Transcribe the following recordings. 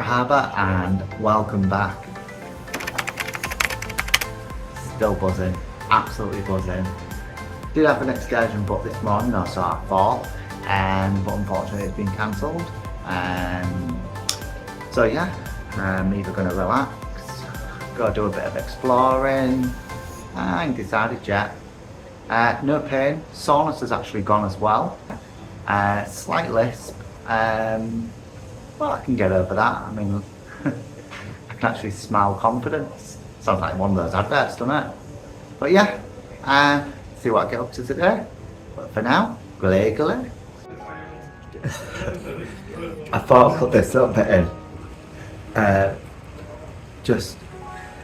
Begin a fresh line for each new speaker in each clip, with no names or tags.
Marhaba and welcome back. Still buzzing, absolutely buzzing. Did have an excursion booked this morning, I saw at 4, but unfortunately it's been cancelled. So yeah, I'm either going to relax, go do a bit of exploring. I ain't decided yet. No pain, soreness has actually gone as well. Slight lisp. Well, I can get over that. I mean, I can actually smile confidence. Sounds like one of those adverts, doesn't it? But yeah, see what I get up to today. But for now, glee. I thought I'd put this little bit in. Just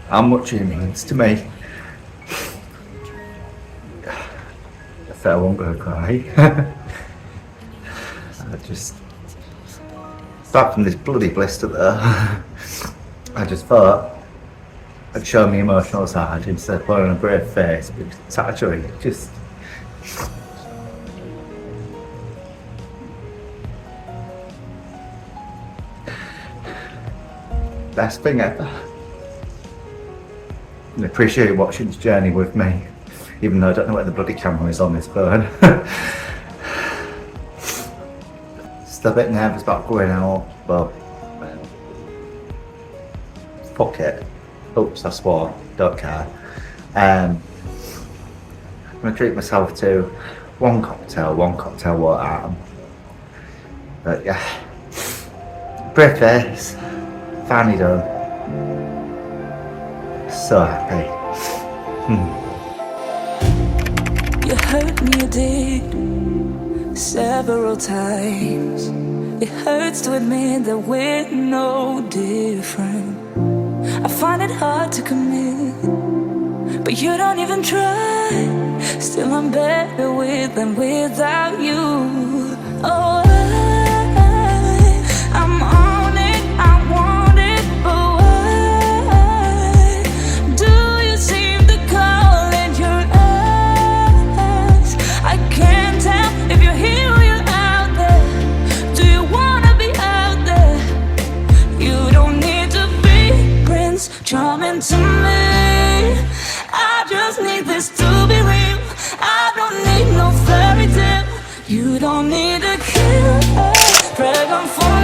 how much it means to me. I said I won't go cry. I just, apart from this bloody blister there, I just thought I'd show my emotional side instead of putting on a brave face, because it's actually just best thing ever. I appreciate you watching this journey with me, even though I don't know where the bloody camera is on this phone. Still a bit nervous about going out, but fuck it. Oops, I swore, don't care. I'm gonna treat myself to one cocktail water atom. But yeah, brave face, finally done. So happy.
You hurt me, you did, several times. It hurts to admit that we're no different. I find it hard to commit, but you don't even try. Still I'm better with than without you. Oh, I'm on it, I want it, but why do you seem to call in your eyes? I can't tell if you're here or you're out there. Do you wanna be out there? You don't need to be Prince Charming to me. I just need this to be real. I don't need no fairy tale. You don't need a killer dragon for